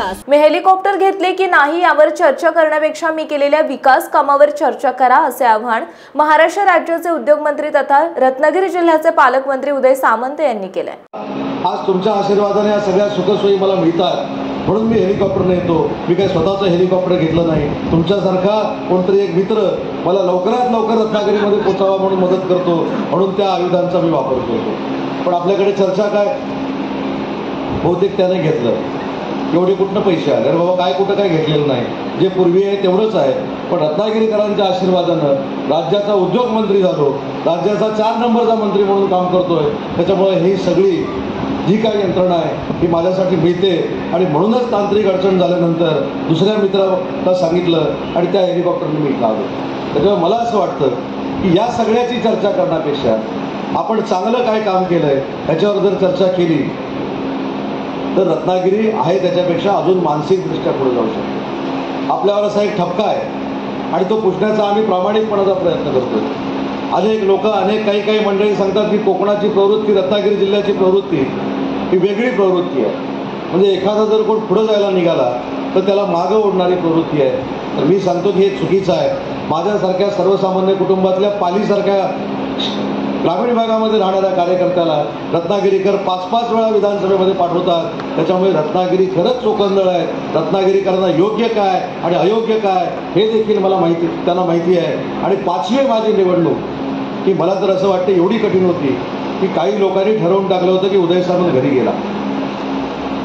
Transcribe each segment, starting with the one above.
विकास। मी helicopter घेतले की नाही यावर चर्चा करण्यापेक्षा मी केलेल्या विकास कामावर चर्चा करा असे आवाहन महाराष्ट्र राज्याचे उद्योगमंत्री तथा रत्नागिरी जिल्ह्याचे पालकमंत्री उदय सामंत यांनी केले। आज तुमच्या आशीर्वादाने या सगळ्या सुखसोयी मला मिळतात म्हणून मी हेलिकॉप्टरने येतो। मी काही स्वतःचं हेलिकॉप्टर घेतलं नाही। तुमच्यासारखा कोणतरी एक मित्र मला लवकरात लवकर रत्नागिरीमध्ये पोहोचावा म्हणून मदत करतो, म्हणून त्या आयुधांचा मी वापर करतो। पण आपल्याकडे चर्चा काय, बहुतेक त्याने घेतलं, एवढे कुठनं पैसे आले, अरे बाबा काय कुठं काय घेतलेलं नाही, जे पूर्वी आहे तेवढंच आहे। पण रत्नागिरीकरांच्या आशीर्वादानं राज्याचा उद्योग मंत्री झालो, राज्याचा 4 नंबरचा मंत्री म्हणून काम करतोय। त्याच्यामुळे ही सगळी जी काही यंत्रणा आहे ही माझ्यासाठी मिळते आणि म्हणूनच तांत्रिक अडचण झाल्यानंतर दुसऱ्या मित्राला सांगितलं आणि त्या हेलिकॉप्टरने मी आलो। त्याच्यामुळे मला असं वाटतं की या सगळ्याची चर्चा करण्यापेक्षा आपण चांगलं काय काम केलंय ह्याच्यावर जर चर्चा केली तर रत्नागिरी आहे त्याच्यापेक्षा अजून मानसिकदृष्ट्या पुढे जाऊ शकतो। आपल्यावर असा एक ठपका आहे आणि तो पुसण्याचा आम्ही प्रामाणिकपणाचा प्रयत्न करतो। अनेक लोक काही मंडळी सांगतात की कोकणाची प्रवृत्ती, रत्नागिरी जिल्ह्याची प्रवृत्ती ही वेगळी प्रवृत्ती आहे। म्हणजे एखादा जर कोण पुढे जायला निघाला तर त्याला मागं ओढणारी प्रवृत्ती आहे। तर मी सांगतो की हे चुकीचं आहे। माझ्यासारख्या सर्वसामान्य कुटुंबातल्या पालीसारख्या ग्रामीण भागामध्ये राहणाऱ्या कार्यकर्त्याला रत्नागिरीकर 5-5 वेळा विधानसभेमध्ये पाठवतात। त्याच्यामुळे रत्नागिरी खरंच चोखंदळ आहे। रत्नागिरीकरांना योग्य काय आणि अयोग्य काय हे देखील मला त्यांना माहिती आहे। आणि 5वी माझी निवडणूक की मला तर असं वाटतं एवढी कठीण होती की काही लोकांनी ठरवून टाकलं होतं की उदय सामंत घरी गेला,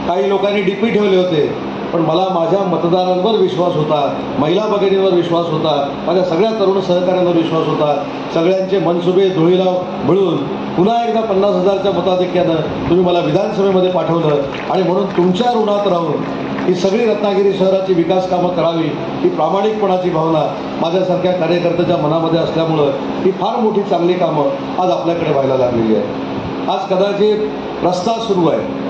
काही लोकांनी डीपी ठेवले होते, पण मला माझ्या मतदारांवर विश्वास होता, महिला भगिनींवर विश्वास होता, माझ्या सगळ्या तरुण सहकाऱ्यांवर विश्वास होता। सगळ्यांचे मनसुबे धुळीला मिळून पुन्हा एकदा 50,000च्या मताधिक्यानं तुम्ही मला विधानसभेमध्ये पाठवलं आणि म्हणून तुमच्या ऋणात राहून ही सगळी रत्नागिरी शहराची विकास कामं करावी ही प्रामाणिकपणाची भावना माझ्यासारख्या कार्यकर्त्याच्या मनामध्ये असल्यामुळं ही फार मोठी चांगली कामं आज आपल्याकडे व्हायला लागलेली आहे। आज कदाचित रस्ता सुरू आहे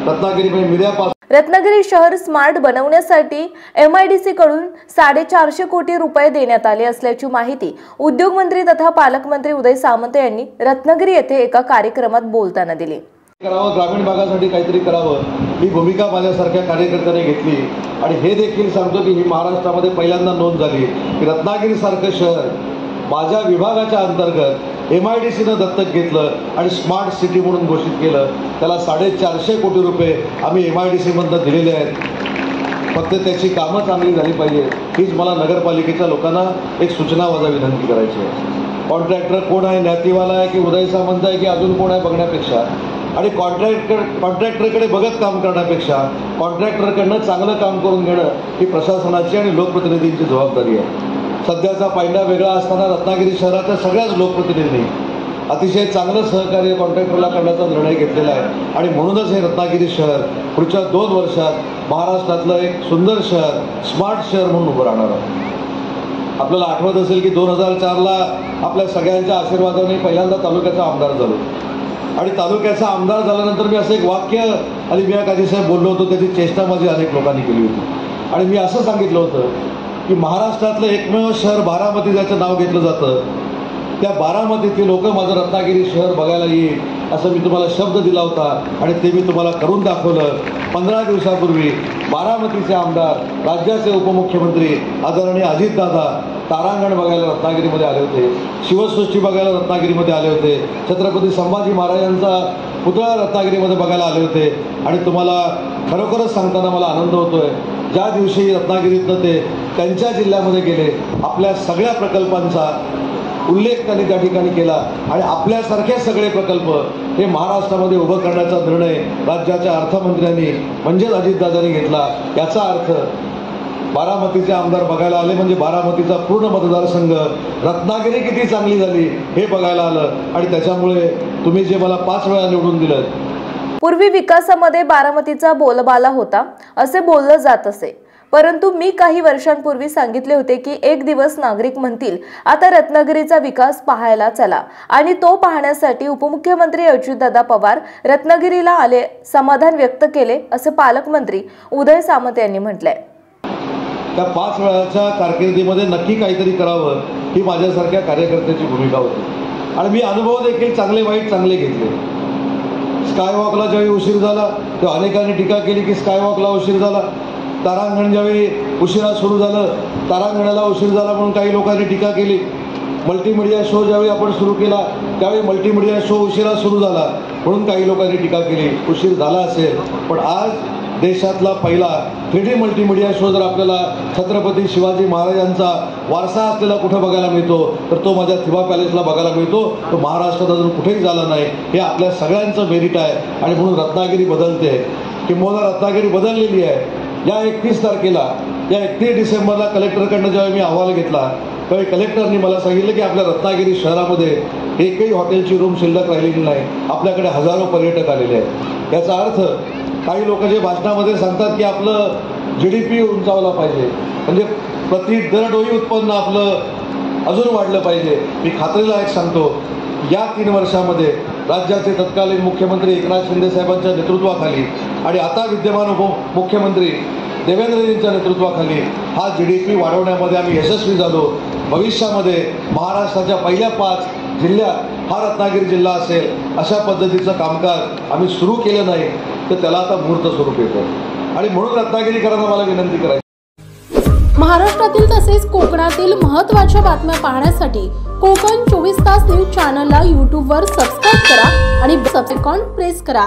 रत्नागिरीमध्ये मिऱ्यापासून रत्नागिरी शहर स्मार्ट बनवण्यासाठी MIDC कडून 450 कोटी रुपये देण्यात आले असल्याची माहिती उद्योगमंत्री तथा पालकमंत्री उदय सामंत यांनी रत्नागिरी येथे एका कार्यक्रमात बोलताना दिली। करावं, ग्रामीण भागासाठी काहीतरी करावं ही भूमिका माझ्यासारख्या कार्यकर्त्याने घेतली आणि हे देखील सांगतो की ही महाराष्ट्रामध्ये पहिल्यांदा नोंद झाली की रत्नागिरीसारखं शहर माझ्या विभागाच्या अंतर्गत MIDCनं दत्तक घेतलं आणि स्मार्ट सिटी म्हणून घोषित केलं। त्याला 450 कोटी रुपये आम्ही MIDCमधनं दिलेले आहेत। फक्त त्याची कामं चांगली झाली पाहिजे हीच मला नगरपालिकेच्या लोकांना एक सूचना वजा विनंती करायची आहे। कॉन्ट्रॅक्टर कोण आहे, न्यातीवाला आहे की उदय सामंत आहे की अजून कोण आहे बघण्यापेक्षा आणि कॉन्ट्रॅक्टरकडे बघत काम करण्यापेक्षा कॉन्ट्रॅक्टरकडनं चांगलं काम करून घेणं ही प्रशासनाची आणि लोकप्रतिनिधींची जबाबदारी आहे। सध्याचा पायंडा वेगळा असताना रत्नागिरी शहराच्या सगळ्याच लोकप्रतिनिधींनी अतिशय चांगलं सहकार्य कॉन्ट्रॅक्टरला करण्याचा निर्णय घेतलेला आहे आणि म्हणूनच हे रत्नागिरी शहर पुढच्या 2 वर्षात महाराष्ट्रातलं एक सुंदर शहर, स्मार्ट शहर म्हणून उभं राहणार आहे। आपल्याला आठवत असेल की 2004ला आपल्या सगळ्यांच्या आशीर्वादाने पहिल्यांदा तालुक्याचा आमदार झालो आणि तालुक्याचा आमदार झाल्यानंतर मी असं एक वाक्य अली मियां काजी साहेब बोललो होतो, त्याची चेष्टा माझी अनेक लोकांनी केली होती आणि मी असं सांगितलं होतं की महाराष्ट्रातलं एकमेव शहर बारामती ज्याचं नाव घेतलं जातं त्या बारामतीतली लोक माझं रत्नागिरी शहर बघायला येईल असं मी तुम्हाला शब्द दिला होता आणि ते मी तुम्हाला करून दाखवलं। 15 दिवसापूर्वी बारामतीचे आमदार, राज्याचे उपमुख्यमंत्री आदरणीय अजितदादा तारांगण बघायला रत्नागिरीमध्ये आले होते, शिवसृष्टी बघायला रत्नागिरीमध्ये आले होते, छत्रपती संभाजी महाराजांचा पुतळा रत्नागिरीमध्ये बघायला आले होते आणि तुम्हाला खरोखरच सांगताना मला आनंद होतोय ज्या दिवशी रत्नागिरीतनं ते त्यांच्या जिल्ह्यामध्ये गेले आपल्या सगळ्या प्रकल्पांचा उल्लेख त्यांनी त्या ठिकाणी केला आणि आपल्यासारखे सगळे प्रकल्प हे महाराष्ट्रामध्ये उभं करण्याचा निर्णय राज्याच्या अर्थमंत्र्यांनी म्हणजेच अजितदादांनी घेतला। याचा अर्थ बारामतीचे आमदार बघायला आले म्हणजे बारामतीचा पूर्ण मतदारसंघ रत्नागिरी किती चांगली झाली हे बघायला आलं आणि त्याच्यामुळे तुम्ही जे मला 5 वेळा निवडून दिलं। पूर्वी विकासामध्ये बारामतीचा बोलबाला होता असे बोललं जात असे, परंतु मी काही वर्षांपूर्वी सांगितले होते की एक दिवस नागरिक म्हणतील आता रत्नागिरीचा विकास पाहायला चला आणि तो पाहण्यासाठी उपमुख्यमंत्री अजितदादा पवार रत्नागिरीला आले, समाधान व्यक्त केले असे पालकमंत्री उदय सामंत यांनी म्हटलंय। त्या 5 वेळाच्या कारकिर्दीमध्ये नक्की काहीतरी करावं ही माझ्यासारख्या कार्यकर्त्याची भूमिका होती आणि मी अनुभव देखील चांगले वाईट चांगले घेतले। स्कायवॉकला ज्यावेळी उशीर झाला तेव्हा अनेकांनी टीका केली की स्कायवॉकला उशीर झाला, तारांगण ज्यावेळी उशिरा सुरू झालं, तारांगणाला उशीर झाला म्हणून काही लोकांनी टीका केली. मल्टीमीडिया शो ज्यावेळी आपण सुरू केला त्यावेळी मल्टीमीडिया शो उशिरा सुरू झाला म्हणून काही लोकांनी टीका केली. उशीर झाला असेल, पण आज देशातला पहिला 3D मल्टीमीडिया शो जर आपल्याला छत्रपती शिवाजी महाराजांचा वारसा असलेला कुठं बघायला मिळतो तर तो माझ्या थिबा पॅलेसला बघायला मिळतो. तो महाराष्ट्रात अजून कुठेही झाला नाही. हे आपल्या सगळ्यांचं मेरिट आहे आणि म्हणून रत्नागिरी बदलते. किंबहुना रत्नागिरी बदललेली आहे. या 31 तारखेला, या 31 डिसेंबरला कलेक्टरकडनं जेव्हा मी अहवाल घेतला त्यावेळी कलेक्टरनी मला सांगितलं की आपल्या रत्नागिरी शहरामध्ये एकही हॉटेलची रूम शिल्लक राहिलेली नाही. आपल्याकडे हजारो पर्यटक आलेले आहेत. याचा अर्थ काही लोक जे भाषणामध्ये सांगतात की आपलं GDP उंचावला पाहिजे, म्हणजे प्रति दरडोई उत्पन्न आपलं अजून वाढलं पाहिजे. मी खात्रीला एक सांगतो, या 3 वर्षामध्ये राज्याचे तत्कालीन मुख्यमंत्री एकनाथ शिंदे साहेबांच्या नेतृत्वाखाली आणि आता विद्यमान उपमुख्यमंत्री देवेंद्रजींच्या नेतृत्वाखाली हा GDP वाढवण्यामध्ये आम्ही यशस्वी झालो. भविष्यामध्ये महाराष्ट्राच्या पहिल्या 5 जिल्ह्यात हा रत्नागिरी जिल्हा असेल अशा पद्धतीचं कामकाज आम्ही सुरू केलं नाही तर त्याला आता मुहूर्त स्वरूप येतं आणि म्हणून रत्नागिरीकरांना मला विनंती करायची. महाराष्ट्रातील तसेच कोकणातील महत्त्वाच्या बातम्या पाहण्यासाठी कोकण 24 तास न्यूज चॅनलला YouTube वर सबस्क्राईब करा आणि बेल आयकॉन प्रेस करा.